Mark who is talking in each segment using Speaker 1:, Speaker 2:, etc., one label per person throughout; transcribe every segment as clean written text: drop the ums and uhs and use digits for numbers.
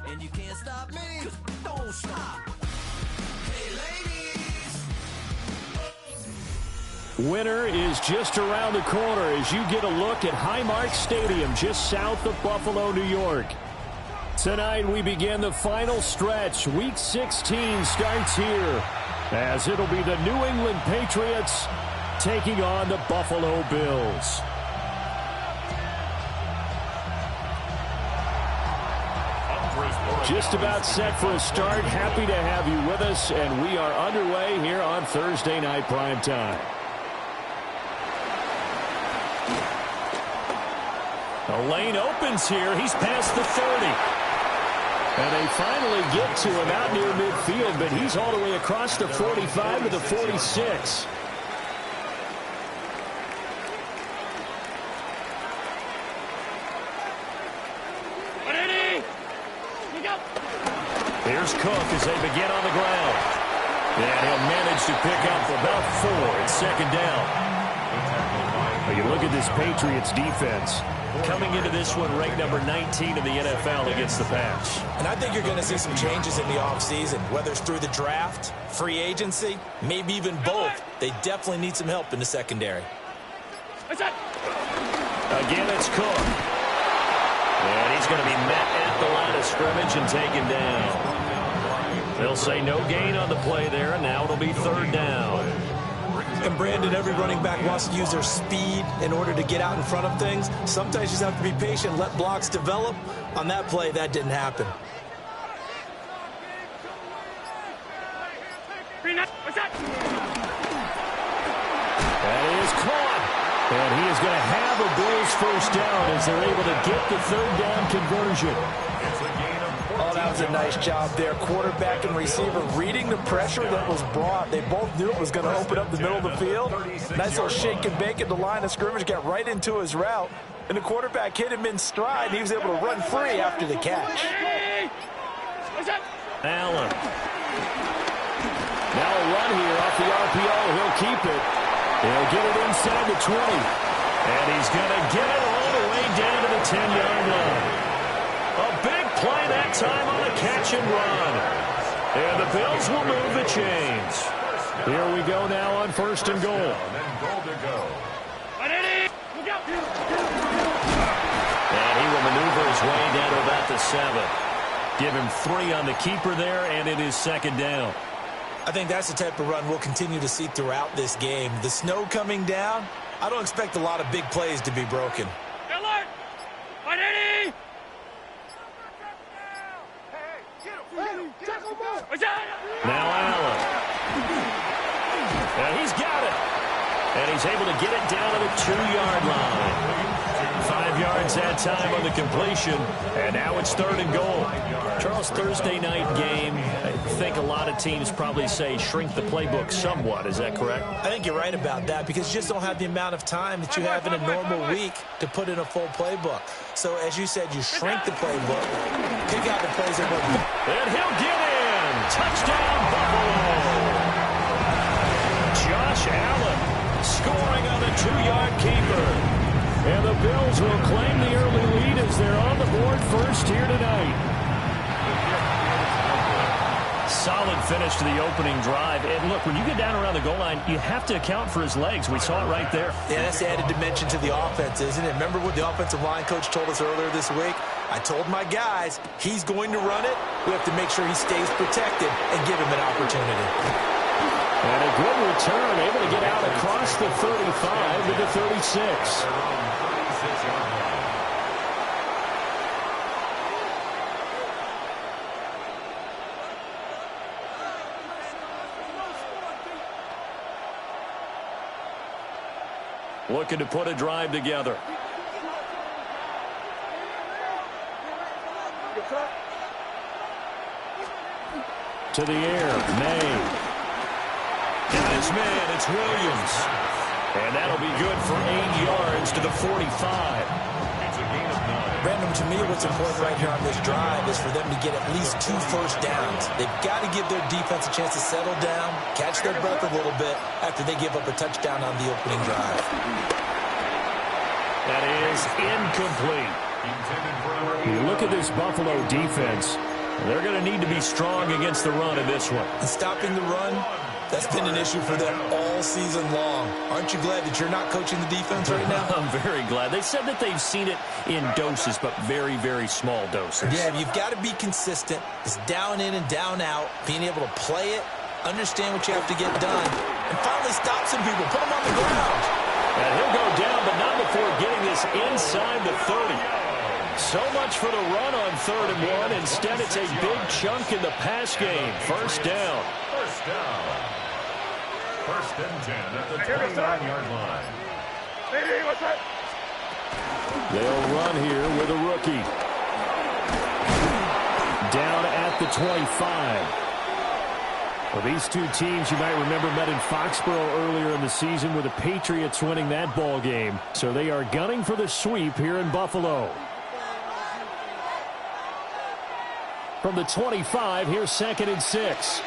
Speaker 1: And you can't stop me, 'cause don't stop. Hey, ladies.
Speaker 2: Winter is just around the corner as you get a look at Highmark Stadium just south of Buffalo, New York. Tonight we begin the final stretch. Week 16 starts here as it'll be the New England Patriots taking on the Buffalo Bills. Just about set for a start. Happy to have you with us, and we are underway here on Thursday Night Primetime. The lane opens here. He's past the 30. And they finally get to him out near midfield, but he's all the way across the 45 to the 46. Here's Cook as they begin on the ground. And he'll manage to pick up about 4 at second down. Well, you look at this Patriots defense. Coming into this one, ranked number 19 in the NFL against the pass.
Speaker 3: And I think you're going to see some changes in the offseason, whether it's through the draft, free agency, maybe even both. They definitely need some help in the secondary.
Speaker 2: Again, it's Cook. And he's going to be met at the line of scrimmage and taken down. They'll say no gain on the play there, and now it'll be third down.
Speaker 3: And Brandon, every running back wants to use their speed in order to get out in front of things. Sometimes you just have to be patient, let blocks develop. On that play, that didn't happen.
Speaker 2: That is caught. And he is going to have a Bills first down as they're able to get the third down conversion.
Speaker 3: Oh, that was a nice job there. Quarterback and receiver reading the pressure that was brought. They both knew it was going to open up the middle of the field. Nice little shake and bake at the line of scrimmage, got right into his route. And the quarterback hit him in stride, and he was able to run free after the catch.
Speaker 2: Allen. Now a run here off the RPO. He'll keep it. He'll get it inside the 20. And he's going to get it all the way down to the 10-yard line. A big play that time on a catch and run. And the Bills will move the chains. Here we go now on first and goal. And he will maneuver his way down to about the 7. Give him 3 on the keeper there, and it is second down.
Speaker 3: I think that's the type of run we'll continue to see throughout this game. The snow coming down, I don't expect a lot of big plays to be broken.
Speaker 2: Now Allen. And he's got it. And he's able to get it down to the 2-yard line. 5 yards that time on the completion. And now it's third and goal. Charles, Thursday night game, I think a lot of teams probably say shrink the playbook somewhat. Is that correct?
Speaker 3: I think you're right about that because you just don't have the amount of time that you have in a normal week to put in a full playbook. So, as you said, you shrink the playbook, pick out the plays that work.
Speaker 2: And he'll get in. Touchdown, Buffalo. Josh Allen scoring on a 2-yard keeper. And the Bills will claim the early lead as they're on the board first here tonight. Solid finish to the opening drive. And look, when you get down around the goal line, you have to account for his legs. We saw it right there.
Speaker 3: Yeah, that's the added dimension to the offense, isn't it? Remember what the offensive line coach told us earlier this week? I told my guys, he's going to run it. We have to make sure he stays protected and give him an opportunity.
Speaker 2: And a good return, able to get out across the 35 to the 36. Looking to put a drive together. To the air, May. And this man, it's Williams. And that'll be good for 8 yards to the 45.
Speaker 3: Brandon, to me, what's important right here on this drive is for them to get at least 2 first downs. They've got to give their defense a chance to settle down, catch their breath a little bit after they give up a touchdown on the opening drive.
Speaker 2: That is incomplete. You look look at this Buffalo defense, they're going to need to be strong against the run in this one.
Speaker 3: And stopping the run, that's been an issue for them all season long. Aren't you glad that you're not coaching the defense right now?
Speaker 2: I'm very glad. They said that they've seen it in doses, but very, very small doses.
Speaker 3: Yeah, you've got to be consistent. It's down in and down out, being able to play it, understand what you have to get done, and finally stop some people, put them on the ground.
Speaker 2: And he'll go down, but not before getting this inside the 30. So much for the run on 3rd and 1. Instead, it's a big chunk in the pass game. First down.
Speaker 4: First down. 1st and 10 at the 29-yard line.
Speaker 2: They'll run here with a rookie. Down at the 25. Well, these two teams, you might remember, met in Foxborough earlier in the season with the Patriots winning that ball game. So they are gunning for the sweep here in Buffalo. From the 25, here's 2nd and 6.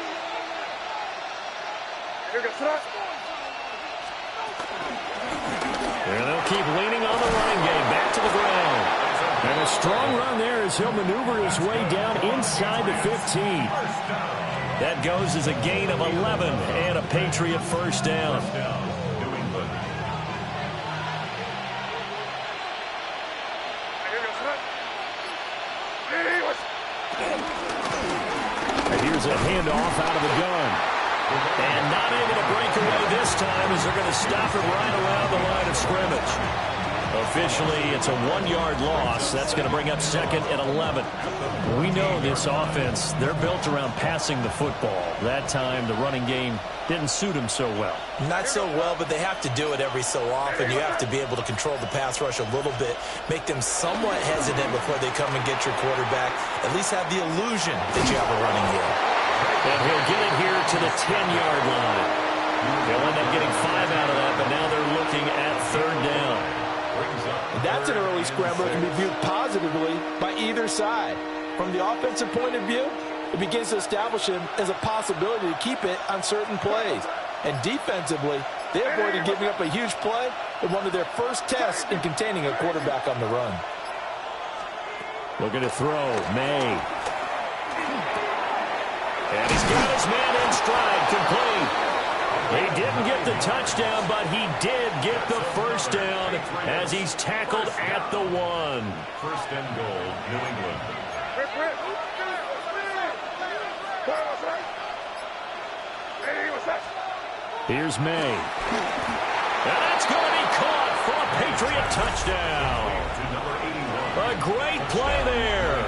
Speaker 2: And they'll keep leaning on the running game. Back to the ground. And a strong run there as he'll maneuver his way down inside the 15. That goes as a gain of 11 and a Patriot first down. And here's a handoff out of the gun. And not able to break away this time as they're going to stop it right around the line of scrimmage. Officially, it's a 1-yard loss. That's going to bring up 2nd and 11. We know this offense, they're built around passing the football. That time, the running game didn't suit them so well.
Speaker 3: Not so well, but they have to do it every so often. You have to be able to control the pass rush a little bit, make them somewhat hesitant before they come and get your quarterback. At least have the illusion that you have a running game.
Speaker 2: And he'll get it here to the 10-yard line. They'll end up getting 5 out of that, but now they're looking at 3rd down.
Speaker 3: That's an early scramble that can be viewed positively by either side. From the offensive point of view, it begins to establish him as a possibility to keep it on certain plays. And defensively, they avoided giving up a huge play in one of their first tests in containing a quarterback on the run.
Speaker 2: Looking to throw, May. And he's got his man in stride, complete. He didn't get the touchdown, but he did get the first down as he's tackled at the 1.
Speaker 4: 1st and goal, New England.
Speaker 2: Here's May. And that's going to be caught for a Patriot touchdown. A great play there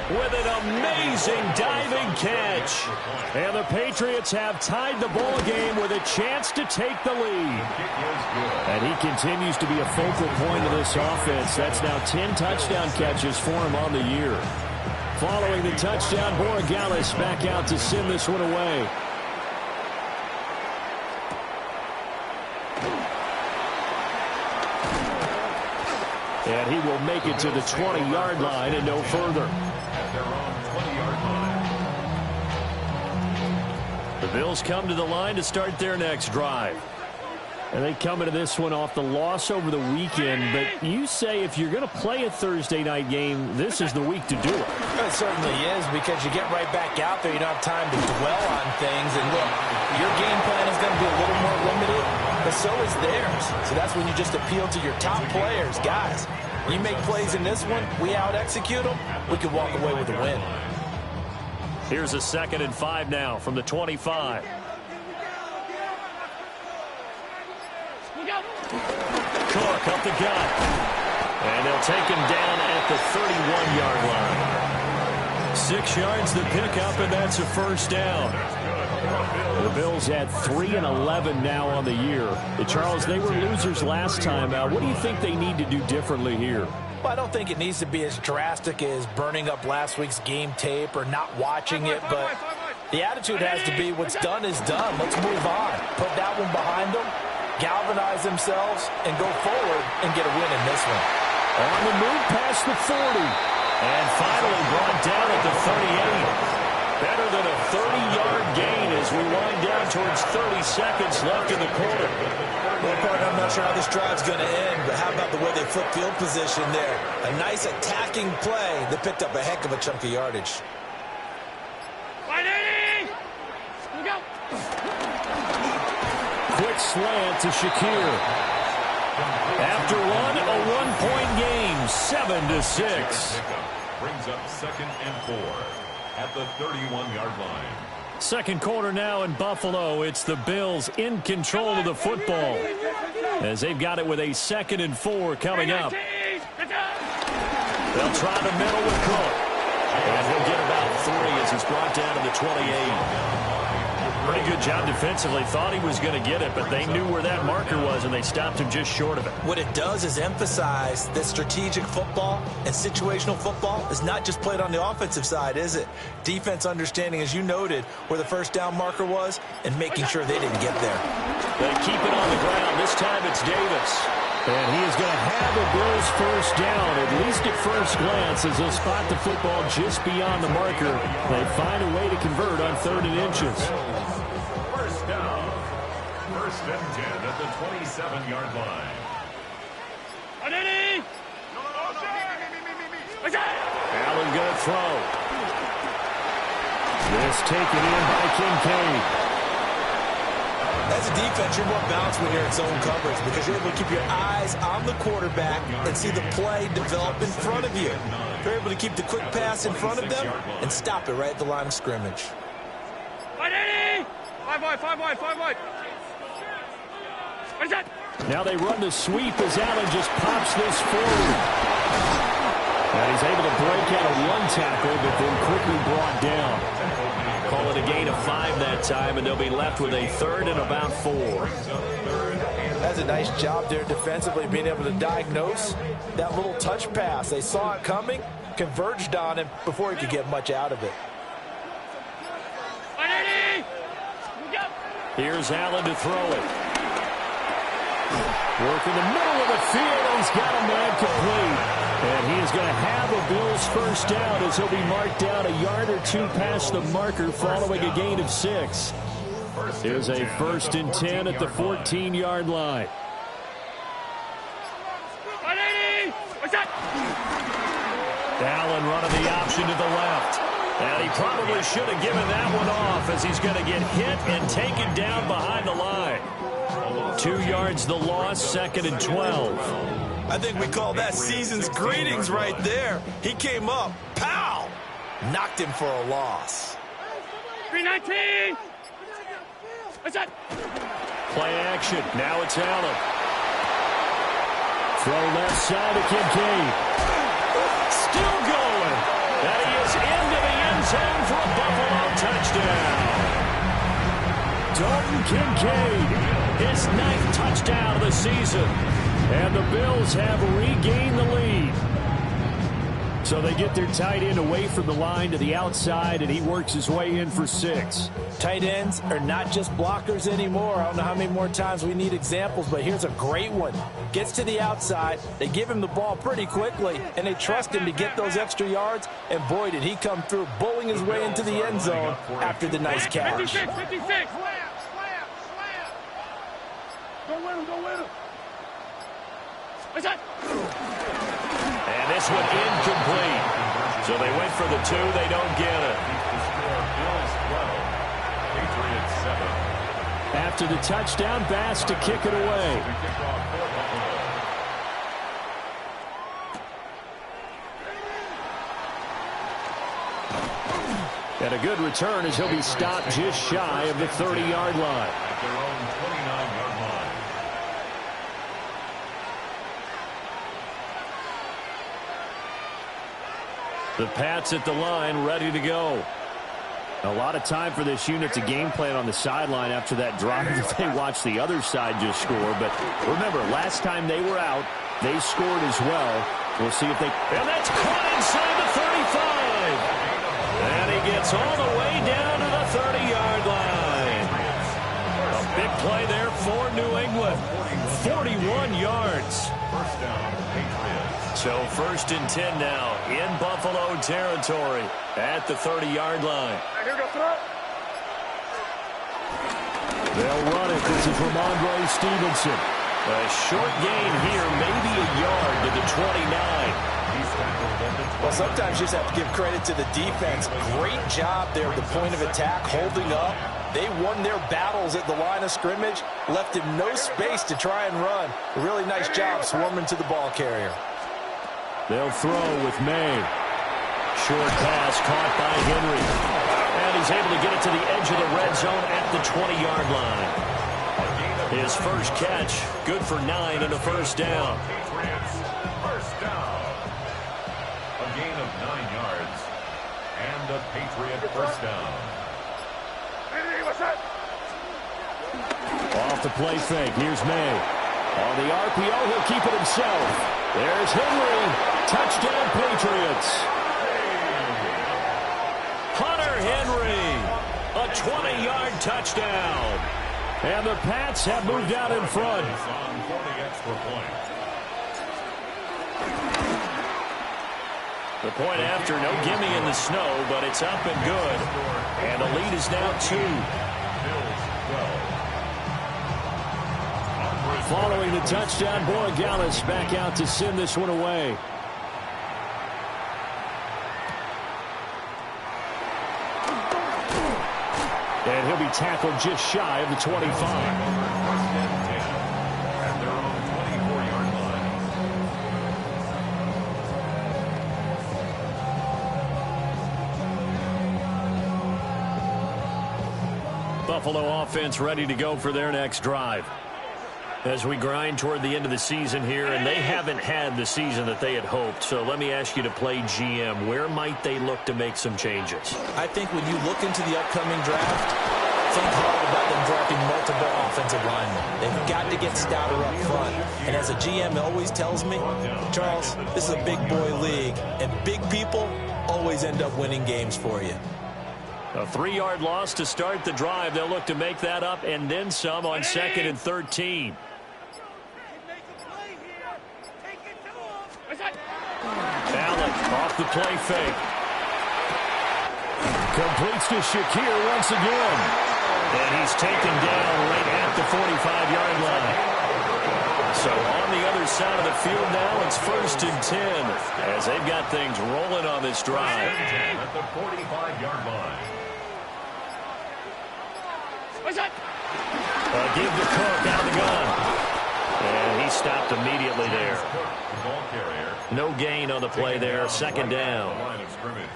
Speaker 2: with an amazing diving catch. And the Patriots have tied the ball game with a chance to take the lead. And he continues to be a focal point of this offense. That's now 10 touchdown catches for him on the year. Following the touchdown, Borregales back out to send this one away. And he will make it to the 20-yard line and no further.
Speaker 4: At their own 20-yard line.
Speaker 2: The Bills come to the line to start their next drive. And they come into this one off the loss over the weekend. But you say if you're going to play a Thursday night game, this is the week to do it.
Speaker 3: It certainly is, because you get right back out there. You don't have time to dwell on things. And look, your game plan is going to be a little more limited, but so is theirs. So that's when you just appeal to your top players. Guys, you make plays in this one, we out-execute them, we can walk away with a win.
Speaker 2: Here's a 2nd and 5 now from the 25. Cook up the gut. And they'll take him down at the 31-yard line. 6 yards the pickup, and that's a first down. The Bills had 3 and 11 now on the year. Charles, they were losers last time out. What do you think they need to do differently here?
Speaker 3: Well, I don't think it needs to be as drastic as burning up last week's game tape or not watching it, but the attitude has to be what's done is done. Let's move on. Put that one behind them, galvanize themselves, and go forward and get a win in this one.
Speaker 2: On the move past the 40. And finally brought down at the 38. Better than a 30-yard gain as we wind down towards 30 seconds left in the quarter.
Speaker 3: Well, partner, I'm not sure how this drive's going to end, but how about the way they flip field position there? A nice attacking play that picked up a heck of a chunk of yardage.
Speaker 2: Quick slant to Shakir. After one, a one-point game, 7-6.
Speaker 4: Brings up 2nd and 4 at the 31-yard line.
Speaker 2: Second quarter now in Buffalo. It's the Bills in control of the football as they've got it with a 2nd and 4 coming up. They'll try the middle with Cook. And he'll get about 3 as he's brought down to the 28. Pretty good job defensively. Thought he was going to get it, but they knew where that marker was, and they stopped him just short of it.
Speaker 3: What it does is emphasize that strategic football and situational football is not just played on the offensive side, is it? Defense understanding, as you noted, where the first down marker was and making sure they didn't get there.
Speaker 2: They keep it on the ground. This time it's Davis. And he is going to have a Bills first down, at least at first glance, as they'll spot the football just beyond the marker. They find a way to convert on 3rd and inches.
Speaker 4: First down. 1st and 10 at the 27-yard line.
Speaker 2: Allen going to throw. This taken in by Kincaid.
Speaker 3: As a defense, you're more balanced when you're in zone coverage because you're able to keep your eyes on the quarterback and see the play develop in front of you. You're able to keep the quick pass in front of them and stop it right at the line of scrimmage.
Speaker 5: 5 wide.
Speaker 2: Now they run the sweep as Allen just pops this forward. And he's able to break out of one tackle, but then quickly brought down. Call it a gain of 5 that time, and they'll be left with a 3rd and about 4.
Speaker 3: That's a nice job there defensively, being able to diagnose that little touch pass. They saw it coming, converged on him before he could get much out of it.
Speaker 2: Here's Allen to throw it. Work in the middle of the field. He's got a man complete. And he is going to have a Bills first down as he'll be marked down a yard or 2 past the marker following a gain of 6. Here's a 1st and 10 at the 14-yard line. Allen running the option to the left. And he probably should have given that one off as he's going to get hit and taken down behind the line. 2 yards the loss, 2nd and 12.
Speaker 3: I think we call that season's greetings right there. He came up, pow! Knocked him for a loss.
Speaker 5: 319.
Speaker 2: Play action. Now it's Allen. Throw left side to Kincaid. Still going. And he is into the end zone for a Buffalo touchdown. Dalton Kincaid, his 9th touchdown of the season. And the Bills have regained the lead. So they get their tight end away from the line to the outside, and he works his way in for 6.
Speaker 3: Tight ends are not just blockers anymore. I don't know how many more times we need examples, but here's a great one. Gets to the outside, they give him the ball pretty quickly, and they trust him to get those extra yards, and boy, did he come through, bowling his way into the end zone after the nice catch.
Speaker 5: 56. Go win him.
Speaker 2: And this one incomplete. So they went for the 2. They don't get it. After the touchdown, Bass to kick it away. And a good return as he'll be stopped just shy of the 30-yard line.
Speaker 4: At their own 29-yard line.
Speaker 2: The Pats at the line, ready to go. A lot of time for this unit to game plan on the sideline after that drive that they watched the other side just score. But remember, last time they were out, they scored as well. We'll see if they... And that's caught inside the 35. And he gets all the way down to the 30-yard line. A big play there for New England. 41 yards.
Speaker 4: First down, Patriots.
Speaker 2: So 1st and 10 now in Buffalo territory at the 30-yard line.
Speaker 6: They'll run it. This is Ramondre Stevenson.
Speaker 2: A short gain here, maybe a yard to the 29.
Speaker 3: Well, sometimes you just have to give credit to the defense. Great job there at the point of attack, holding up. They won their battles at the line of scrimmage, left him no space to try and run. A really nice job swarming to the ball carrier.
Speaker 6: They'll throw with May.
Speaker 2: Short pass caught by Henry. And he's able to get it to the edge of the red zone at the 20-yard line. His first catch, good for 9 and a first down.
Speaker 4: First down. A gain of 9 yards. And a Patriot first down.
Speaker 6: Off the play fake. Here's May. On the RPO, he'll keep it himself. There's Henry. Touchdown, Patriots.
Speaker 2: Hunter Henry. A 20-yard touchdown.
Speaker 6: And the Pats have moved out in front.
Speaker 2: The point after, no gimme in the snow, but it's up and good. And the lead is now 2.
Speaker 6: Following the touchdown, Borregales back out to send this one away. And he'll be tackled just shy of the 25.
Speaker 4: At their own 24-yard line.
Speaker 2: Buffalo offense ready to go for their next drive. As we grind toward the end of the season here, and they haven't had the season that they had hoped. So let me ask you to play GM. Where might they look to make some changes?
Speaker 3: I think when you look into the upcoming draft, think hard about them drafting multiple offensive linemen. They've got to get stouter up front. And as a GM always tells me, Charles, this is a big boy league, and big people always end up winning games for you.
Speaker 2: A 3-yard loss to start the drive. They'll look to make that up and then some on 2nd and 13.
Speaker 6: Allen off the play fake. Completes to Shakir once again.
Speaker 2: And he's taken down right at the 45-yard line. So on the other side of the field now, it's 1st and 10 as they've got things rolling on this drive.
Speaker 4: At the 45-yard line.
Speaker 2: Give the Cook out of the gun. And he stopped immediately there. No gain on the play there. 2nd down.
Speaker 4: Line of scrimmage.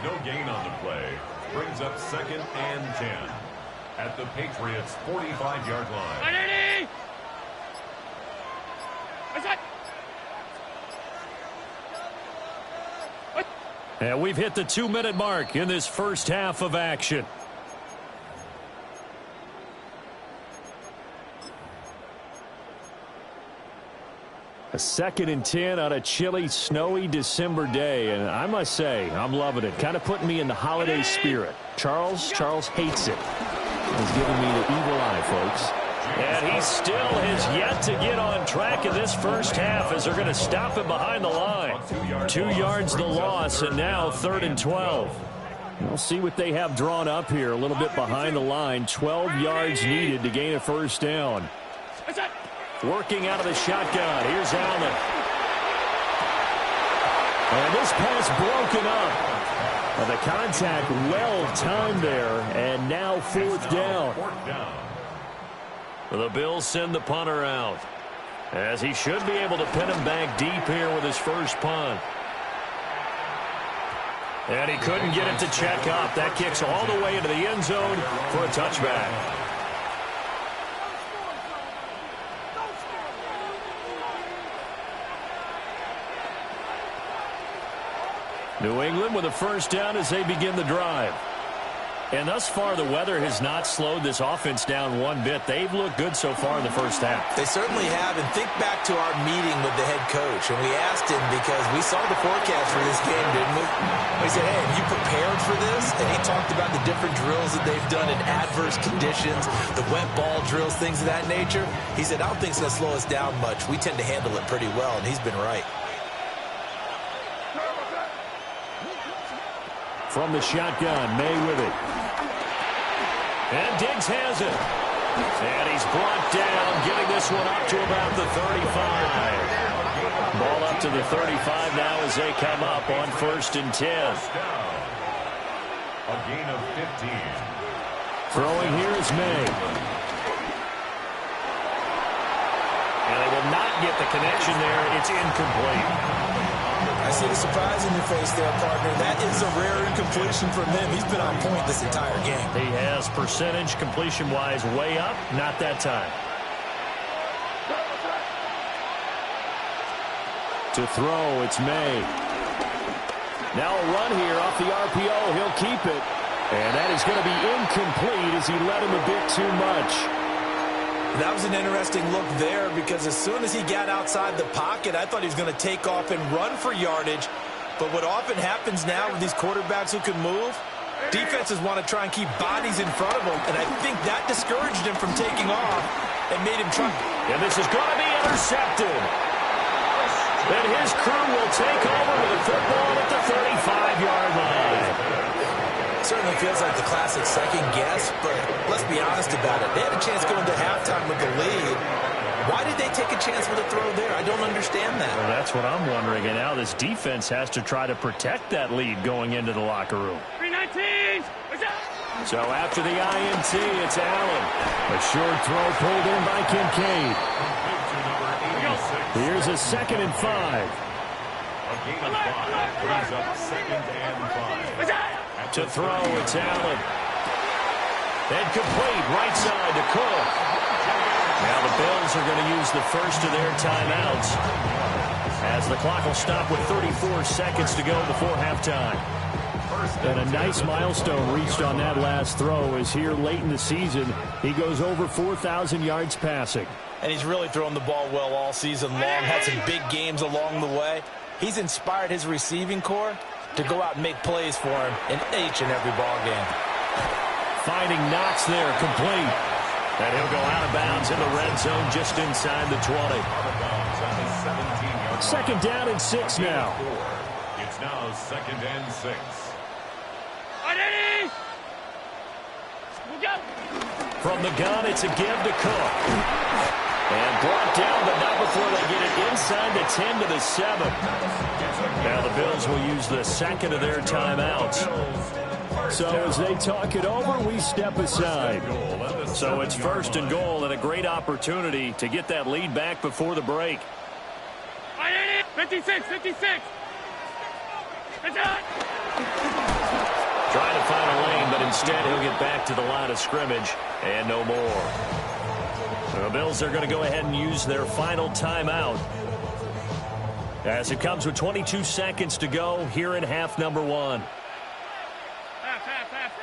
Speaker 4: No gain on the play. Brings up 2nd and 10 at the Patriots' 45-yard line.
Speaker 6: And we've hit the 2-minute mark in this first half of action. A 2nd and 10 on a chilly, snowy December day. And I must say, I'm loving it. Kind of putting me in the holiday spirit. Charles hates it. He's giving me the evil eye, folks.
Speaker 2: And he still has yet to get on track in this first half as they're going to stop him behind the line. 2 yards the loss, and now 3rd and 12.
Speaker 6: We'll see what they have drawn up here a little bit behind the line. 12 yards needed to gain a first down.
Speaker 2: Working out of the shotgun. Here's Allen.
Speaker 6: And this pass broken up. The contact well-timed there, and now 4th down.
Speaker 2: The Bills send the punter out, as he should be able to pin him back deep here with his first punt. And he couldn't get it to check up. That kicks all the way into the end zone for a touchback.
Speaker 6: New England with a first down as they begin the drive.
Speaker 2: And thus far, the weather has not slowed this offense down one bit. They've looked good so far in the first half.
Speaker 3: They certainly have. And think back to our meeting with the head coach. And we asked him because we saw the forecast for this game, didn't we? We said, hey, have you prepared for this? And he talked about the different drills that they've done in adverse conditions, the wet ball drills, things of that nature. He said, I don't think it's going to slow us down much. We tend to handle it pretty well, and he's been right.
Speaker 6: From the shotgun, May with it. And Diggs has it. And he's brought down, getting this one up to about the 35. Ball up to the 35 now as they come up on 1st and 10.
Speaker 4: A gain of 15.
Speaker 6: Throwing here is May. And they will not get the connection there. It's incomplete.
Speaker 3: I see the surprise in your face there, partner. That is a rare incompletion from him. He's been on point this entire game.
Speaker 6: He has percentage completion-wise way up. Not that time. To throw, it's May. Now a run here off the RPO. He'll keep it. And that is going to be incomplete as he led him a bit too much.
Speaker 3: That was an interesting look there because as soon as he got outside the pocket, I thought he was going to take off and run for yardage. But what often happens now with these quarterbacks who can move, defenses want to try and keep bodies in front of them. And I think that discouraged him from taking off and made him try.
Speaker 6: And this is going to be intercepted. Then his crew will take over with the football at the 35-yard line.
Speaker 3: Certainly feels like the classic second guess, but let's be honest about it. They had a chance going to halftime with the lead. Why did they take a chance with a throw there? I don't understand that.
Speaker 6: Well, that's what I'm wondering. And now this defense has to try to protect that lead going into the locker room.
Speaker 5: 319.
Speaker 6: So after the INT, it's Allen. A short throw pulled in by Kincaid. Here's a 2nd and 5.
Speaker 4: A gain of 5 brings up 2nd and 5.
Speaker 6: To throw, it's Allen. And complete, right side to Cook. Now the Bills are going to use the first of their timeouts as the clock will stop with 34 seconds to go before halftime. And a nice milestone reached on that last throw as here late in the season, he goes over 4,000 yards passing.
Speaker 3: And he's really thrown the ball well all season long, had some big games along the way. He's inspired his receiving corps to go out and make plays for him in each and every ball game.
Speaker 6: Finding Knox there, complete. And he'll go out of bounds in the red zone just inside the 20. 2nd down and 6 now.
Speaker 4: It's now 2nd and 6.
Speaker 6: From the gun, it's a give to Cook. And brought down, but not before they get it inside the 10 to the 7. Now the Bills will use the 2nd of their timeouts. So as they talk it over, we step aside. So it's 1st and goal and a great opportunity to get that lead back before the break.
Speaker 5: 56, 56.
Speaker 6: Trying to find a lane, but instead he'll get back to the line of scrimmage and no more. The Bills are going to go ahead and use their final timeout as it comes with 22 seconds to go here in half number 1.
Speaker 5: Half.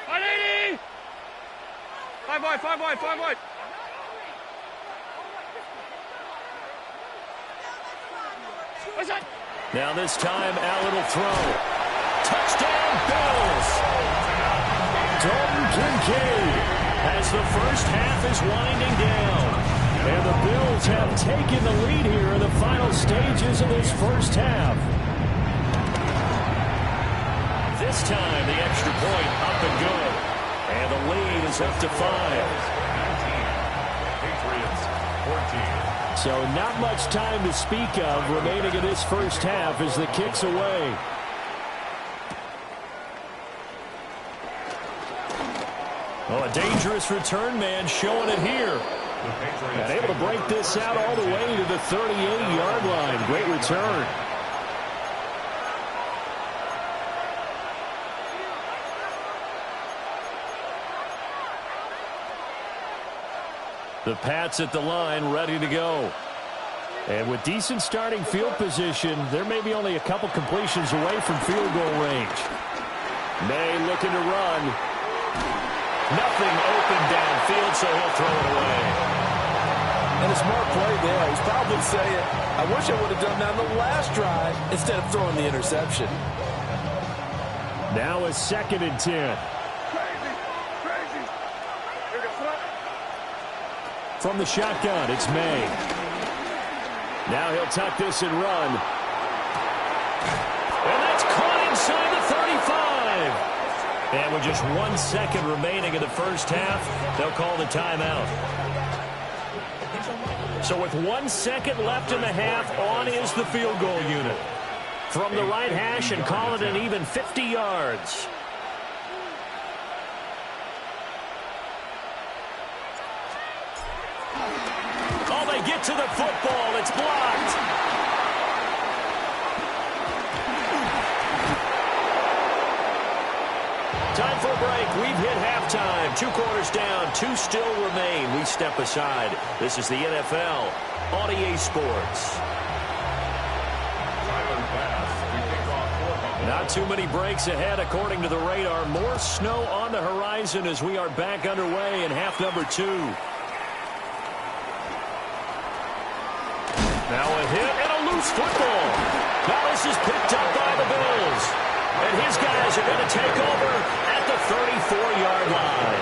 Speaker 5: 180. 5 wide, 5 wide, 5 wide.
Speaker 6: Now this time Allen will throw. Touchdown Bills! Dalton Kincaid as the first half is winding down. And the Bills have taken the lead here in the final stages of this first half. This time the extra point up and good. And the lead is up to 5.
Speaker 4: Patriots 14.
Speaker 6: So not much time to speak of remaining in this first half as the kick's away. Oh, a dangerous return man showing it here. And able to break this out all the way to the 38-yard line. Great return. The Pats at the line, ready to go. And with decent starting field position, there may be only a couple completions away from field goal range. May looking to run. Nothing open downfield, so he'll throw it away.
Speaker 3: And a smart play there. He's probably saying, I wish I would have done that on the last drive instead of throwing the interception.
Speaker 6: Now a 2nd and 10. From the shotgun, it's May. Now he'll tuck this and run. And that's caught inside the 35.
Speaker 2: And with just 1 second remaining in the first half, they'll call the timeout. So with 1 second left in the half, on is the field goal unit. From the right hash and call it an even 50 yards. Oh, they get to the football. It's blocked. Time for a break. We've hit halftime. 2 quarters down. 2 still remain. We step aside. This is the NFL on EA Sports. Not too many breaks ahead, according to the radar. More snow on the horizon as we are back underway in half number 2. Now a hit and a loose football. Now this is picked up by the Bills. And his guys are going to take over at the 34-yard line.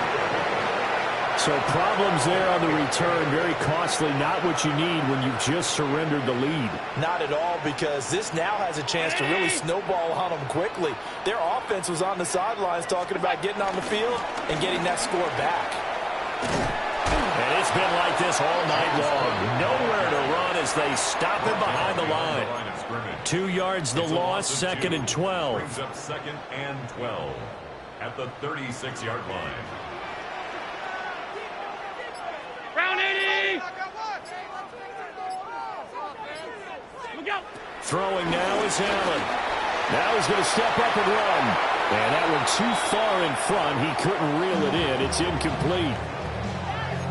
Speaker 2: So problems there on the return, very costly, not what you need when you've just surrendered the lead. Not at all, because this now has a chance to really snowball on them quickly. Their offense was on the sidelines talking about getting on the field and getting that score back. And it's been like this all night long. Nowhere to run as they stop him behind the line. 2 yards the loss, 2nd and 12.
Speaker 4: Brings up 2nd and 12 at the 36-yard line.
Speaker 5: Round 80! Look out!
Speaker 2: Throwing now is Allen. Now he's going to step up and run. And that one too far in front. He couldn't reel it in. It's incomplete.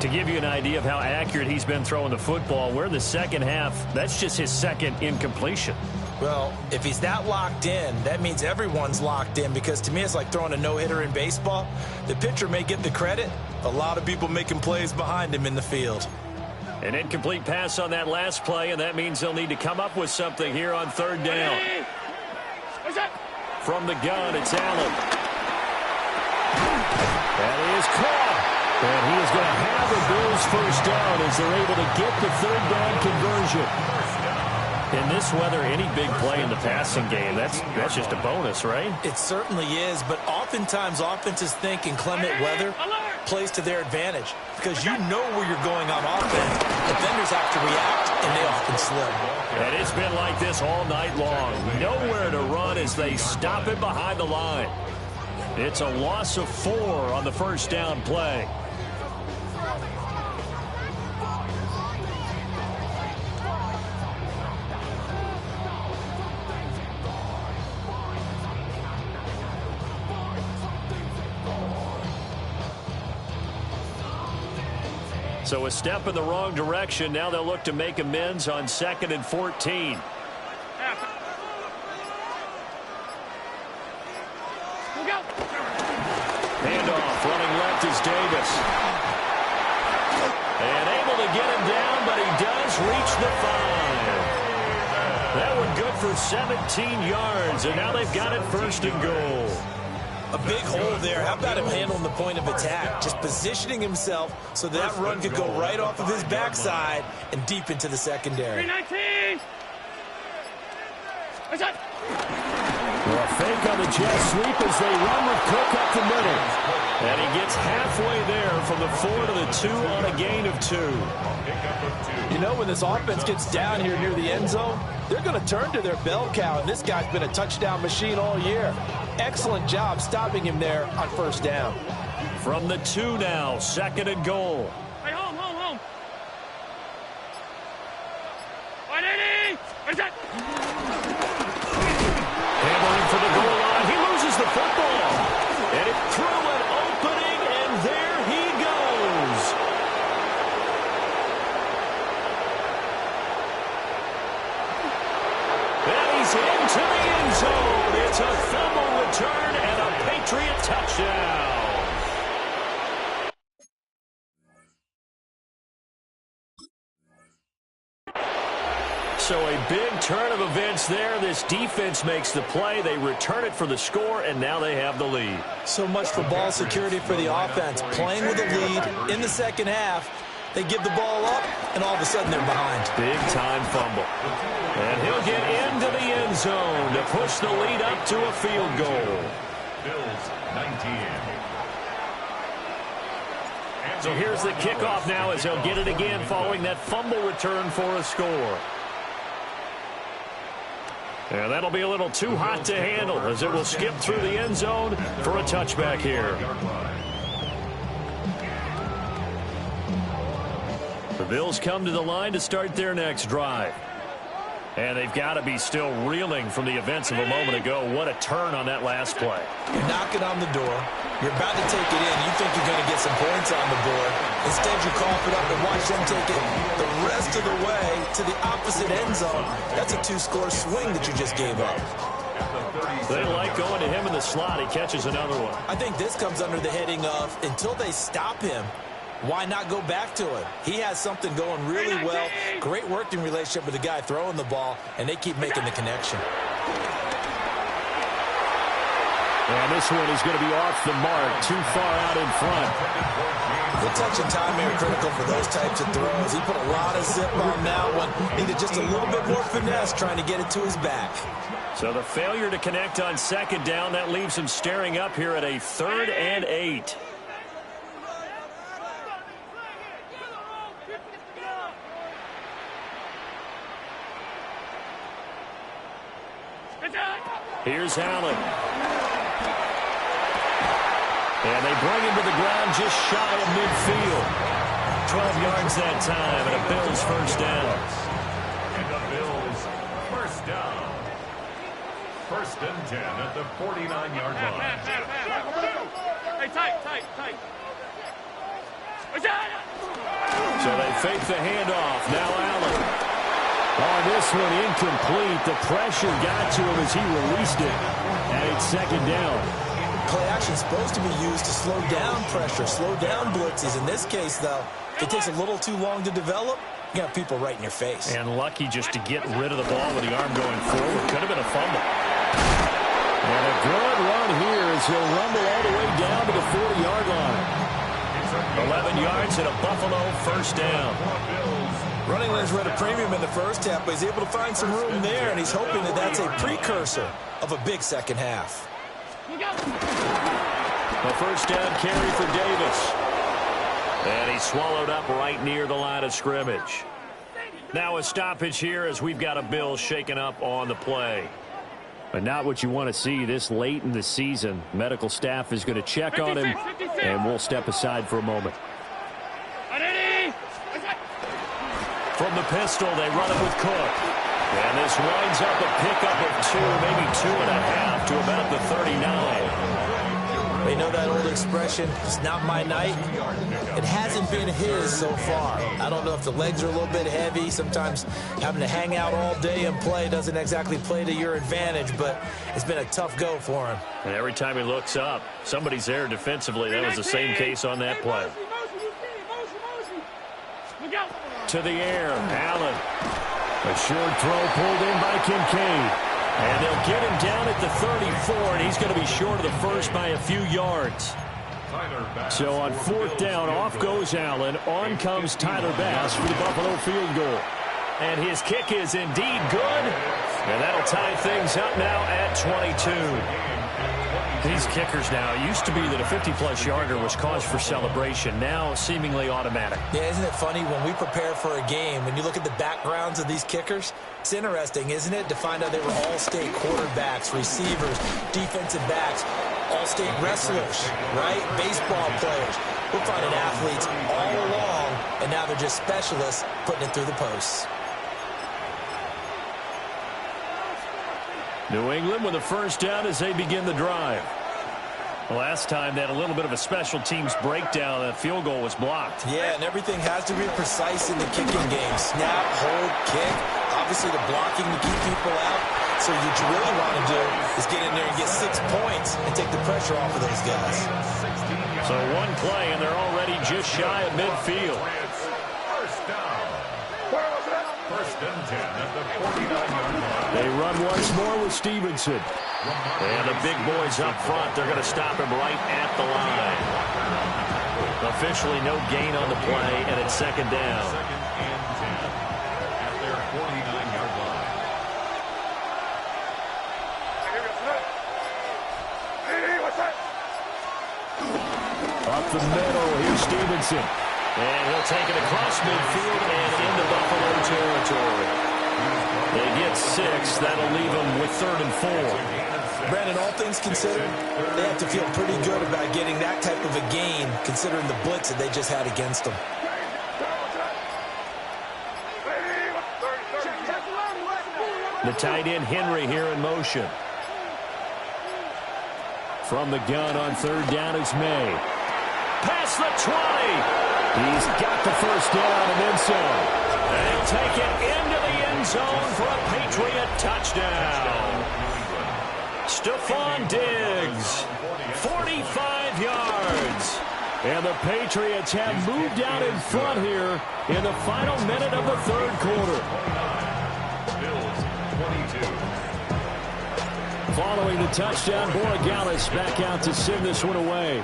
Speaker 2: To give you an idea of how accurate he's been throwing the football, we're in the second half. That's just his 2nd incompletion.
Speaker 3: Well, if he's that locked in, that means everyone's locked in, because to me it's like throwing a no-hitter in baseball. The pitcher may get the credit. A lot of people making plays behind him in the field.
Speaker 2: An incomplete pass on that last play, and that means they'll need to come up with something here on 3rd down. From the gun, it's Allen. That is caught. And he is going to have the Bills first down as they're able to get the 3rd down conversion. In this weather, any big play in the passing game, that's just a bonus, right?
Speaker 3: It certainly is, but oftentimes offenses think inclement weather plays to their advantage, because you know where you're going on offense. Defenders have to react, and they often slip.
Speaker 2: And it's been like this all night long. Nowhere to run as they stop it behind the line. It's a loss of 4 on the first down play. So a step in the wrong direction. Now they'll look to make amends on 2nd and 14. Handoff, running left is Davis. And able to get him down, but he does reach the 5. That one good for 17 yards, and now they've got it 1st and goal.
Speaker 3: A big hole there. How about him handling the point of attack? Just positioning himself so that run could go right off of his backside and deep into the secondary.
Speaker 5: 319! What's that?
Speaker 2: Well, a fake on the jet sweep as they run with Cook up the middle. And he gets halfway there from the 4 to the 2 on a gain of 2.
Speaker 3: You know, when this offense gets down here near the end zone, they're going to turn to their bell cow, and this guy's been a touchdown machine all year. Excellent job stopping him there on 1st down.
Speaker 2: From the 2 now, 2nd and goal.
Speaker 5: Hey, home. 180! What's that?
Speaker 2: Hammering for the goal line. He loses the football. And it through an opening, and there he goes. And he's into the end zone. It's a fumble return and a Patriot touchdown. So a big turn of events there. This defense makes the play. They return it for the score, and now they have the lead.
Speaker 3: So much for ball security for the offense. Playing with a lead in the second half. They give the ball up, and all of a sudden they're behind.
Speaker 2: Big-time fumble. And he'll get into the end zone to push the lead up to a field goal.
Speaker 4: Bills 19.
Speaker 2: So here's the kickoff now as they'll get it again following that fumble return for a score. And that'll be a little too hot to handle as it will skip through the end zone for a touchback here. The Bills come to the line to start their next drive. And they've got to be still reeling from the events of a moment ago. What a turn on that last play.
Speaker 3: You're knocking on the door. You're about to take it in. You think you're going to get some points on the board. Instead, you cough it up and watch them take it the rest of the way to the opposite end zone. That's a two-score swing that you just gave up.
Speaker 2: They like going to him in the slot. He catches another one.
Speaker 3: I think this comes under the heading of until they stop him, why not go back to him? He has something going really well. Great working relationship with the guy throwing the ball, and they keep making the connection.
Speaker 6: And this one is going to be off the mark, too far out in front.
Speaker 3: The touch and time are critical for those types of throws. He put a lot of zip on that one. Needed just a little bit more finesse trying to get it to his back.
Speaker 2: So the failure to connect on second down, that leaves him staring up here at a 3rd and 8. Here's Allen. And they bring him to the ground just shy of midfield. 12 yards that time, and a Bills first down.
Speaker 4: And the Bills first down. 1st and 10 at the 49-yard line.
Speaker 5: Hey, tight.
Speaker 2: So they fake the handoff. Now Allen.
Speaker 6: On this one, incomplete. The pressure got to him as he released it. And it's 2nd down.
Speaker 3: Play action is supposed to be used to slow down pressure, slow down blitzes. In this case, though, if it takes a little too long to develop, you got people right in your face.
Speaker 2: And lucky just to get rid of the ball with the arm going forward. Could have been a fumble.
Speaker 6: And a good run here as he'll rumble all the way down to the 40-yard line.
Speaker 2: 11 yards and a Buffalo first down.
Speaker 3: Running lanes were at a premium in the first half, but he's able to find some room there, and he's hoping that that's a precursor of a big second half.
Speaker 2: A first down carry for Davis. And he's swallowed up right near the line of scrimmage. Now a stoppage here as we've got a Bill shaken up on the play.
Speaker 6: But not what you want to see this late in the season. Medical staff is going to check on him, and we'll step aside for a moment.
Speaker 2: From the pistol, they run it with Cook. And this winds up a pickup of 2, maybe 2.5 to about the 39.
Speaker 3: You know that old expression, it's not my night? It hasn't been his so far. I don't know if the legs are a little bit heavy. Sometimes having to hang out all day and play doesn't exactly play to your advantage, but it's been a tough go for him.
Speaker 2: And every time he looks up, somebody's there defensively. That was the same case on that play. To the air, Allen.
Speaker 6: A short throw pulled in by Kincaid.
Speaker 2: And they'll get him down at the 34, and he's going to be short of the first by a few yards.
Speaker 6: So on 4th down, off goes Allen. On comes Tyler Bass for the Buffalo field goal.
Speaker 2: And his kick is indeed good. And that'll tie things up now at 22. These kickers now, it used to be that a 50-plus yarder was cause for celebration. Now seemingly automatic.
Speaker 3: Yeah, isn't it funny when we prepare for a game, when you look at the backgrounds of these kickers, it's interesting, isn't it, to find out they were all-state quarterbacks, receivers, defensive backs, all-state wrestlers, right? Baseball players. We're finding athletes all along, and now they're just specialists putting it through the posts.
Speaker 6: New England with a first down as they begin the drive.
Speaker 2: Last time they had a little bit of a special teams breakdown. That field goal was blocked.
Speaker 3: Yeah, and everything has to be precise in the kicking game. Snap, hold, kick. Obviously the blocking to keep people out. So what you really want to do is get in there and get 6 points and take the pressure off of those guys.
Speaker 2: So one play and they're already just shy of midfield.
Speaker 4: First down. 1st and 10 at the 49-yard line.
Speaker 6: They run once more with Stevenson.
Speaker 2: And the big boys up front, they're going to stop him right at the line. Officially no gain on the play, and it's 2nd down.
Speaker 4: 2nd and 10 at their 49-yard line.
Speaker 6: Up the middle, here's Stevenson.
Speaker 2: And he'll take it across midfield and into Buffalo territory. They get 6. That'll leave them with 3rd and 4.
Speaker 3: Brandon, all things considered, they have to feel pretty good about getting that type of a gain, considering the blitz that they just had against them.
Speaker 6: The tight end, Henry, here in motion. From the gun on 3rd down is May.
Speaker 2: Past the 20.
Speaker 6: He's got the first down and then some.
Speaker 2: And he'll take it into the end zone for a Patriot touchdown. Stephon Diggs, 45 yards.
Speaker 6: And the Patriots have moved out in front here in the final minute of the 3rd quarter. Following the touchdown, Borregales back out to send this one away.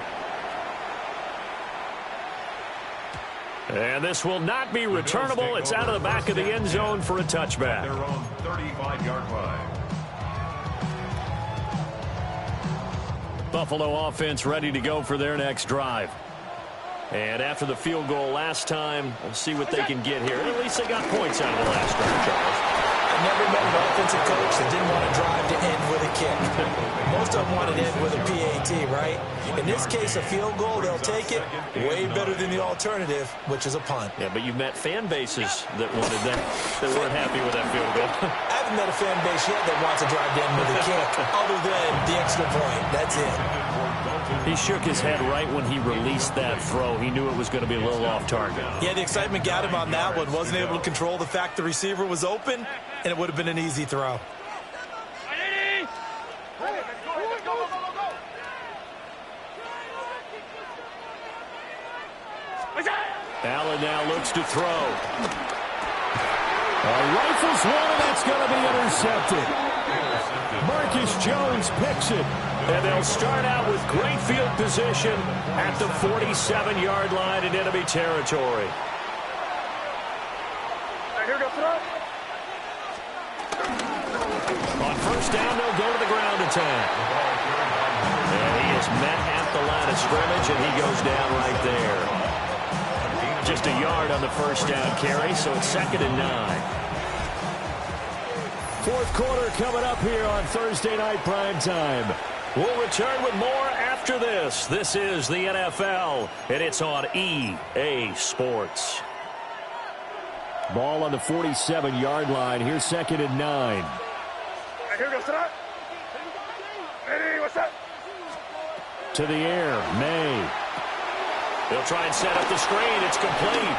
Speaker 2: And this will not be returnable. It's out of the back of the end zone for a touchback.
Speaker 4: Their own 35-yard line.
Speaker 6: Buffalo offense ready to go for their next drive.
Speaker 2: And after the field goal last time, we'll see what they can get here. At least they got points out of the last drive, Charles.
Speaker 3: I never met an offensive coach that didn't want to drive to end with a kick. Most of them want to end with a PAT, right? In this case, a field goal, they'll take it. Way better than the alternative, which is a punt.
Speaker 2: Yeah, but you've met fan bases that wanted that weren't happy with that field goal.
Speaker 3: I haven't met a fan base yet that wants to drive to end with a kick, other than the extra point. That's it.
Speaker 2: He shook his head right when he released that throw. He knew it was going to be a little off target.
Speaker 3: Yeah, the excitement got him on that one. Wasn't able to control the fact the receiver was open, and it would have been an easy throw.
Speaker 6: Allen now looks to throw. Rifles one, and that's going to be intercepted. Marcus Jones picks it.
Speaker 2: And they'll start out with great field position at the 47-yard line in enemy territory. On 1st down, they'll go to the ground attack. And he is met at the line of scrimmage, and he goes down right there. Just a yard on the 1st down carry, so it's 2nd and 9.
Speaker 6: 4th quarter coming up here on Thursday Night Primetime.
Speaker 2: We'll return with more after this. This is the NFL, and it's on EA Sports.
Speaker 6: Ball on the 47-yard line. Here's 2nd and 9. To the air, May.
Speaker 2: They'll try and set up the screen. It's complete.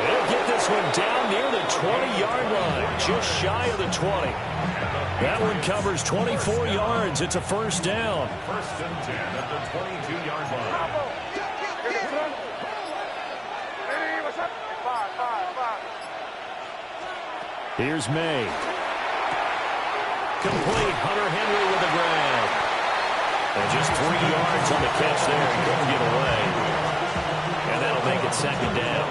Speaker 2: They'll get this one down near the 20-yard line, just shy of the 20. That one covers 24 yards. It's a 1st down.
Speaker 4: 1st and 10 at the 22-yard line.
Speaker 6: Here's May.
Speaker 2: Complete. Hunter Henry with the grab. And just 3 yards on the catch there. He couldn't get away. And that'll make it 2nd down.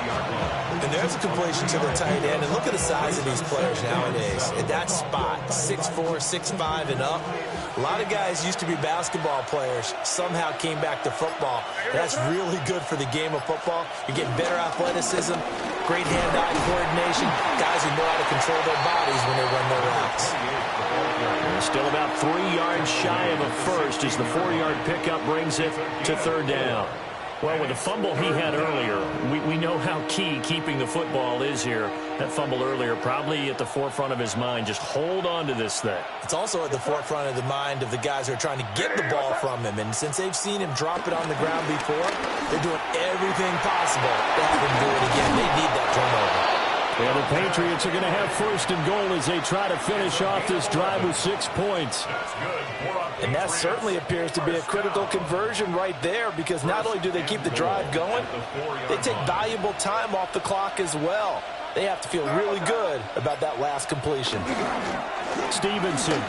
Speaker 3: And there's a completion to the tight end. And look at the size of these players nowadays. At that spot, 6'4", 6'5", and up. A lot of guys used to be basketball players, somehow came back to football. That's really good for the game of football. You're getting better athleticism, great hand-eye coordination, guys who know how to control their bodies when they run their routes.
Speaker 2: Still about 3 yards shy of a first as the 4-yard pickup brings it to 3rd down. Well, with the fumble he had earlier, we know how key keeping the football is here. That fumble earlier probably at the forefront of his mind. Just hold on to this thing.
Speaker 3: It's also at the forefront of the mind of the guys who are trying to get the ball from him. And since they've seen him drop it on the ground before, they're doing everything possible to have him do it again. They need that turnover.
Speaker 6: Yeah, the Patriots are going to have 1st and goal as they try to finish off this drive with 6 points.
Speaker 3: And that certainly appears to be a critical conversion right there, because not only do they keep the drive going, they take valuable time off the clock as well. They have to feel really good about that last completion.
Speaker 6: Stevenson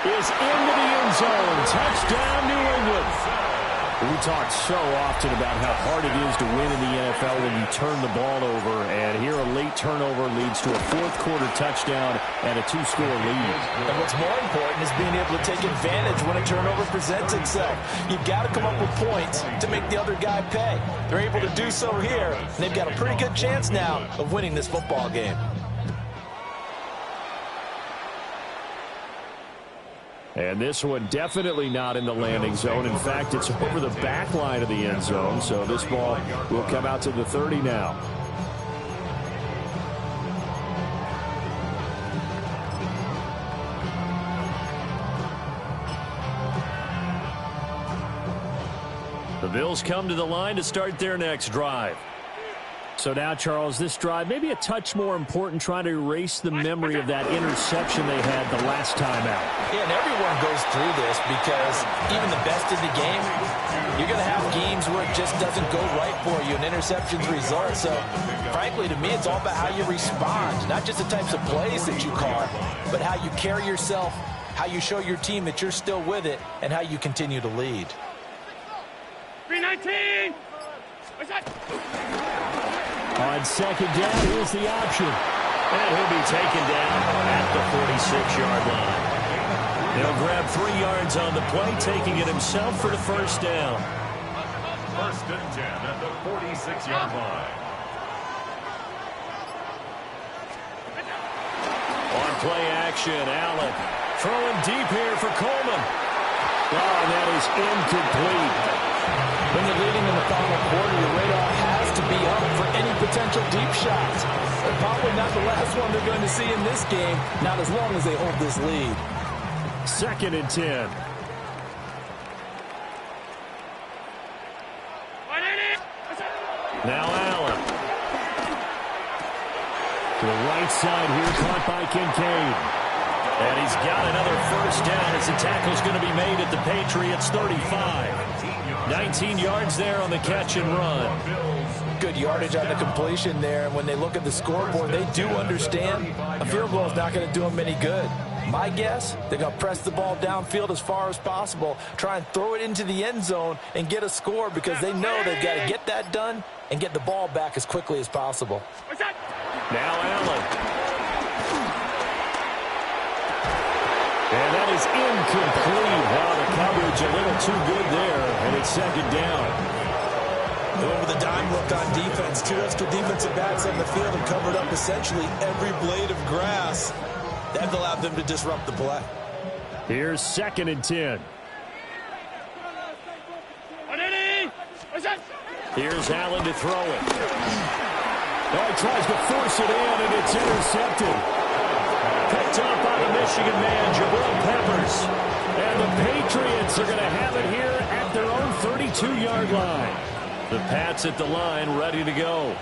Speaker 6: is into the end zone. Touchdown, New England. We talk so often about how hard it is to win in the NFL when you turn the ball over, and here a late turnover leads to a fourth-quarter touchdown and a two-score lead.
Speaker 3: And what's more important is being able to take advantage when a turnover presents itself. You've got to come up with points to make the other guy pay. They're able to do so here, and they've got a pretty good chance now of winning this football game.
Speaker 6: And this one definitely not in the landing zone. In fact, it's over the back line of the end zone. So this ball will come out to the 30 now. The Bills come to the line to start their next drive. So now, Charles, this drive maybe a touch more important, trying to erase the memory of that interception they had the last time out.
Speaker 3: Yeah, and everyone goes through this because even the best in the game, you're going to have games where it just doesn't go right for you, and interceptions result. So, frankly, to me, it's all about how you respond, not just the types of plays that you call, but how you carry yourself, how you show your team that you're still with it, and how you continue to lead.
Speaker 5: 319! What's that?
Speaker 6: On second down, here's the option.
Speaker 2: And he'll be taken down at the 46-yard line. He'll grab 3 yards on the play, taking it himself for the first down.
Speaker 4: First and 10 at the 46-yard line.
Speaker 2: On play action, Allen throwing deep here for Coleman.
Speaker 6: Oh, and that is incomplete.
Speaker 3: When you're leading in the final quarter, your radar has to be up for any potential deep shots. And probably not the last one they're going to see in this game, not as long as they hold this lead.
Speaker 6: Second and 10.
Speaker 2: Now Allen.
Speaker 6: To the right side here, caught by Kincaid.
Speaker 2: And he's got another first down as the tackle's going to be made at the Patriots 35. 19 yards there on the catch and run.
Speaker 3: Good yardage on the completion there. And when they look at the scoreboard, they do understand a field goal is not going to do them any good. My guess, they're going to press the ball downfield as far as possible, try and throw it into the end zone and get a score because they know they've got to get that done and get the ball back as quickly as possible.
Speaker 2: Now Allen.
Speaker 6: And that is incomplete. Wow, the coverage a little too good there, and it's second down.
Speaker 7: Over the dime look on defense. 2 extra defensive backs on the field and covered up essentially every blade of grass. That allowed them to disrupt the play.
Speaker 6: Here's second and 10.
Speaker 2: Here's Allen to throw it.
Speaker 6: Oh, he tries to force it in, and it's intercepted.
Speaker 2: Picked up by the Michigan man, Jabril Peppers.
Speaker 6: And the Patriots are going to have it here at their own 32-yard line.
Speaker 2: The Pats at the line, ready to go.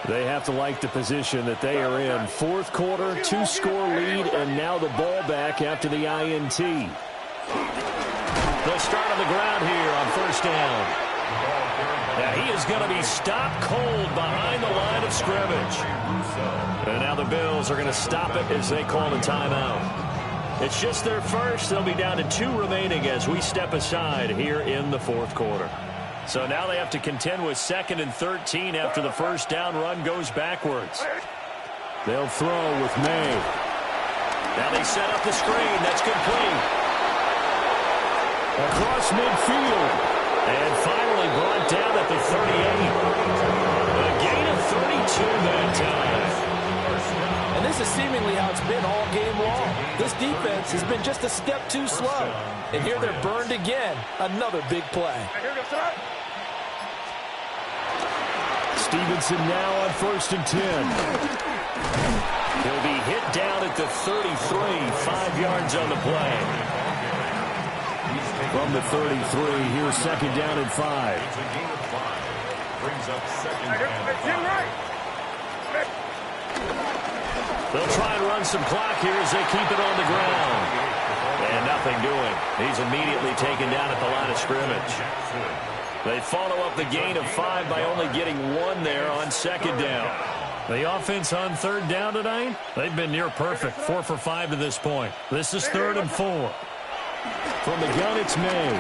Speaker 6: They have to like the position that they are in. Fourth quarter, 2-score lead, and now the ball back after the INT.
Speaker 2: They'll start on the ground here on first down. And he is going to be stopped cold behind the line of scrimmage. And now the Bills are going to stop it as they call a timeout. It's just their first. They'll be down to 2 remaining as we step aside here in the fourth quarter. So now they have to contend with 2nd and 13 after the first down run goes backwards.
Speaker 6: They'll throw with May.
Speaker 2: Now they set up the screen. That's complete.
Speaker 6: Across midfield.
Speaker 2: And finally brought down at the 38. A gain of 32 that time.
Speaker 3: And this is seemingly how it's been all game long. This defense has been just a step too slow. And here they're burned again. Another big play.
Speaker 6: Stevenson now on first and 10.
Speaker 2: He'll be hit down at the 33, 5 yards on the play.
Speaker 6: From the 33, here's second down and 5.
Speaker 4: It's a gain of 5. Brings up second and 5.
Speaker 2: They'll try and run some clock here as they keep it on the ground. And nothing doing. He's immediately taken down at the line of scrimmage. They follow up the gain of 5 by only getting 1 there on second down.
Speaker 6: The offense on third down tonight, they've been near perfect. 4 for 5 to this point. This is 3rd and 4. From the gun, it's May.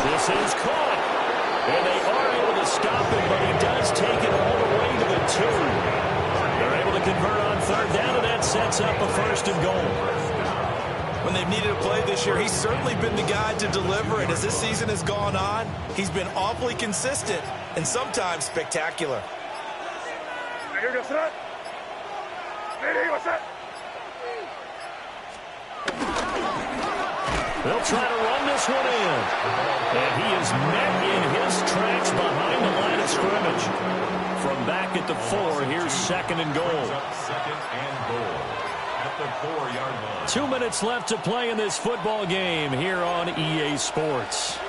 Speaker 2: This is caught. And they are able to stop it, but he does take it all the way to the 2. They're able to convert on third down, and that sets up a first and goal.
Speaker 7: When they've needed a play this year, he's certainly been the guy to deliver, and as this season has gone on, he's been awfully consistent and sometimes spectacular.
Speaker 2: They'll try to run this one in. And he is met in his tracks behind the line of scrimmage. From back at the 4, here's second and goal.
Speaker 4: Second and goal at the 4-yard line.
Speaker 2: 2 minutes left to play in this football game here on EA Sports.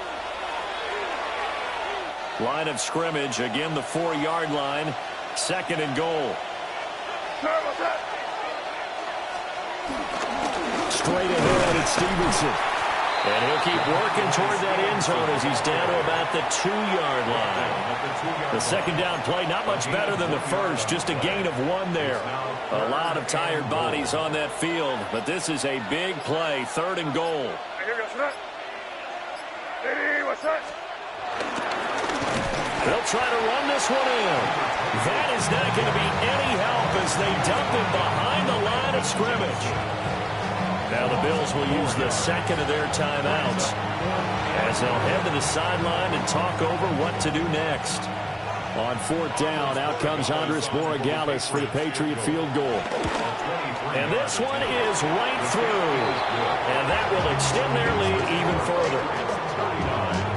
Speaker 2: Line of scrimmage, again the 4-yard line. Second and goal. Straight ahead, it's Stevenson. And he'll keep working toward that end zone as he's down to about the 2-yard line. The second down play, not much better than the first, just a gain of 1 there. A lot of tired bodies on that field, but this is a big play, third and goal. They'll try to run this one in. That is not going to be any help as they dump it behind the line of scrimmage. Now the Bills will use the second of their timeouts as they'll head to the sideline and talk over what to do next. On fourth down, out comes Andres Borregales for the Patriot field goal. And this one is right through. And that will extend their lead even further.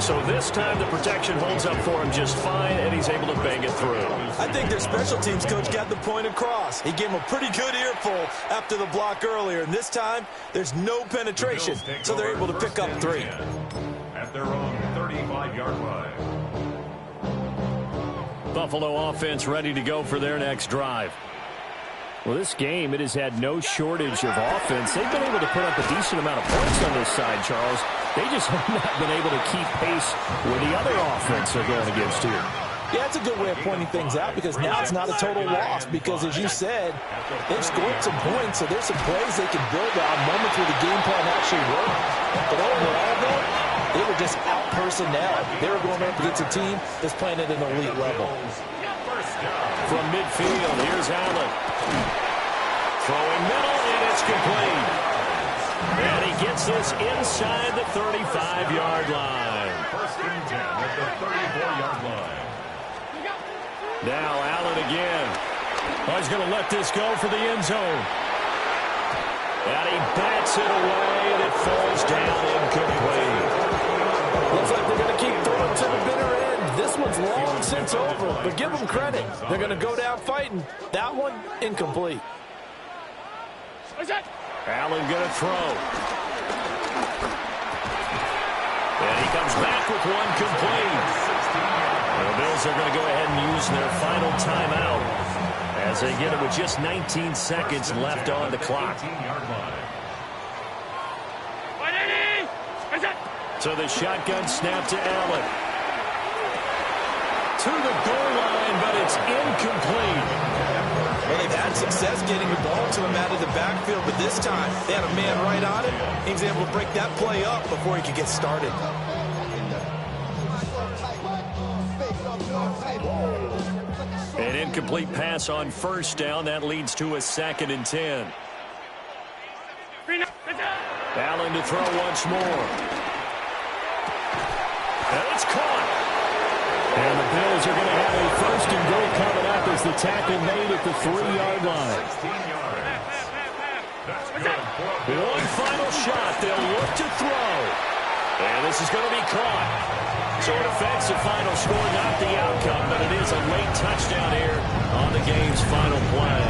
Speaker 2: So this time the protection holds up for him just fine, and he's able to bang it through.
Speaker 7: I think their special teams coach got the point across. He gave him a pretty good earful after the block earlier, and this time there's no penetration, so they're able to pick up 3.
Speaker 4: At their own 35-yard line.
Speaker 2: Buffalo offense ready to go for their next drive. Well, this game, it has had no shortage of offense. They've been able to put up a decent amount of points on this side, Charles. They just have not been able to keep pace with the other offense they're going against here.
Speaker 3: Yeah, it's a good way of pointing things out because now it's not a total loss because, as you said, they've scored some points, so there's some plays they can build on, moments where the game plan actually worked. But overall, though, they were just out-personnel. They were going up against a team that's playing at an elite level.
Speaker 2: From midfield, here's Allen. Throwing middle, and it's complete. And he gets this inside the 35-yard line.
Speaker 4: First and 10 at the 34-yard line.
Speaker 2: Now Allen again. Oh, he's going to let this go for the end zone. And he bats it away, and it falls down incomplete.
Speaker 3: Looks like they're going to keep throwing to the bitter end. This one's long since over, but give them credit. They're going to go down fighting. That one, incomplete.
Speaker 2: Allen going to throw. And he comes back with one complete. The Bills are going to go ahead and use their final timeout as they get it with just 19 seconds left on the clock. So the shotgun snap to Allen. To the goal line, but it's incomplete.
Speaker 7: Well, they've had success getting the ball to him out of the backfield, but this time they had a man right on him. He was able to break that play up before he could get started.
Speaker 2: An incomplete pass on first down. That leads to a second and 10. Allen to throw once more. And it's caught. And the Bills are going to have a first and goal coming up as the tackle made at the 3-yard line. One final shot. They'll look to throw. And this is going to be caught. So an offensive final score, not the outcome, but it is a late touchdown here on the game's final play.